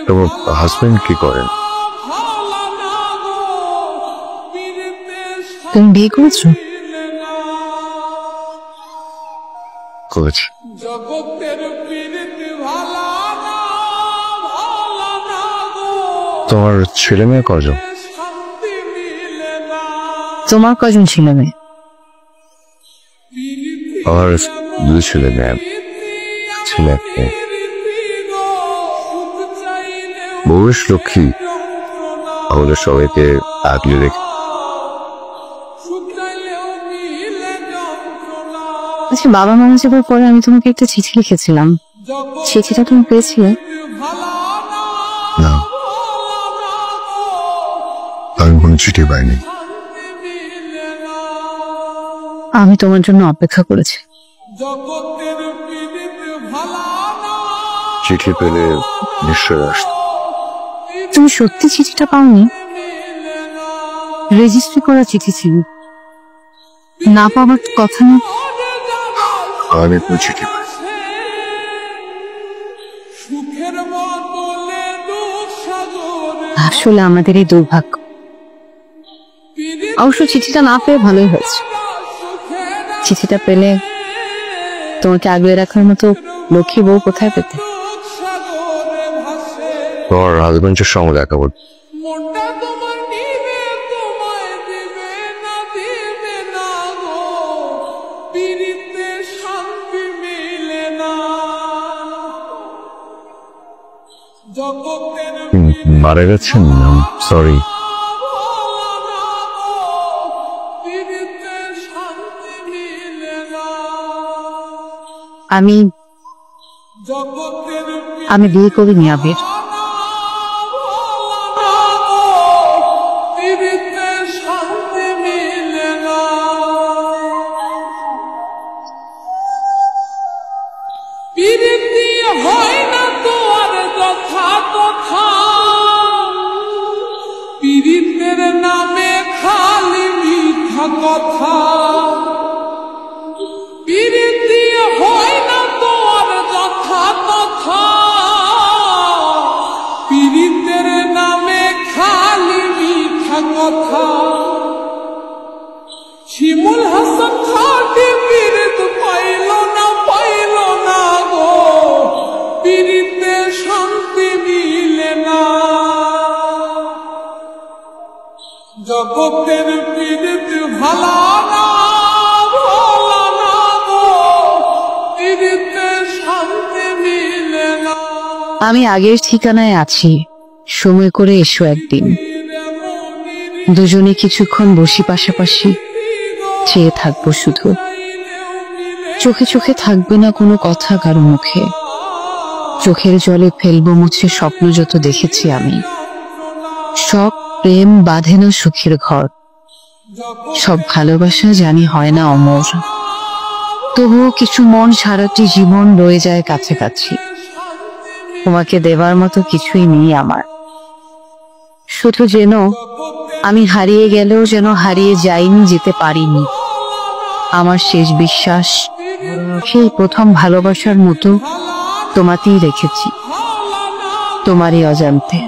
তোমার হাজবেন্ড কি করেন? তুমি বিয়ে করেছো? করেছি। তোমার ছেলে মেয়ে কজন? তোমার কজন ছেলে মেয়ে? আমার 2 ছেলে মেয়ে, ছেলে এক মেয়ে। বউয়ের লক্ষ্মী, আমাদের সবাইকে আগলে রেখে। আচ্ছা, বাবা মারা যাবার পরে আমি তোমাকে একটা চিঠি লিখেছিলাম, চিঠিটা তুমি পেয়েছিলে? না, আমি কোনো চিঠি পাইনি। আমি তোমার জন্য অপেক্ষা করেছি। চিঠি পেলে নিশ্চয় আসত। তুমি সত্যি চিঠিটা পাওনি? রেজিস্ট্রি করা চিঠি ছিল, না পাওয়ার কথা না। আমি কোনো চিঠি পাই। আসলে আমাদের এই দুর্ভাগ্য। অবশ্য চিঠিটা না পেয়ে ভালোই হয়েছে। চিঠিটা পেলে তোমাকে আগলে রাখার মতো লক্ষ্মী বউ কোথায় পেতে? তোমার হাজবেন্ডের সঙ্গে দেখা করব। মারা গেছেন? সরি। আমি বিয়ে করিনি আবির। পীড়িতের নামে খালি মিথ্যা কথা, পীড়িতি হয় না তোর যথা তথা, পীড়িতের নামে খালি মিথ্যা কথা। শিমুল হাসান খাটি পীড়িত পাইল না গো, পীড়িতে শান্তি মিলে না। জগতের পীড়িত ভালা না গো, পীড়িতে শান্তি মিলে না। আমি আগের ঠিকানায় আছি, সময় করে এসো একদিন। দুজনে কিছুক্ষণ বসি পাশাপাশি, চেয়ে থাকবো শুধু। চোখে চোখে থাকবে না কোনো কথা কারো মুখে, চোখের জলে ফেলবো মুছে স্বপ্ন যত দেখেছি আমি। সব প্রেম বাঁধে না সুখের ঘর, সব ভালোবাসা জানি হয় না অমর। তবুও কিছু মন সারাটি জীবন রয়ে যায় কাছাকাছি। তোমাকে দেবার মতো কিছুই নেই আমার, শুধু যেন আমি হারিয়ে গেলেও যেন হারিয়ে যাইনি, যেতে পারিনি। আমার শেষ বিশ্বাস সেই প্রথম ভালোবাসার মতো তোমাতেই রেখেছি, তোমারই অজান্তে।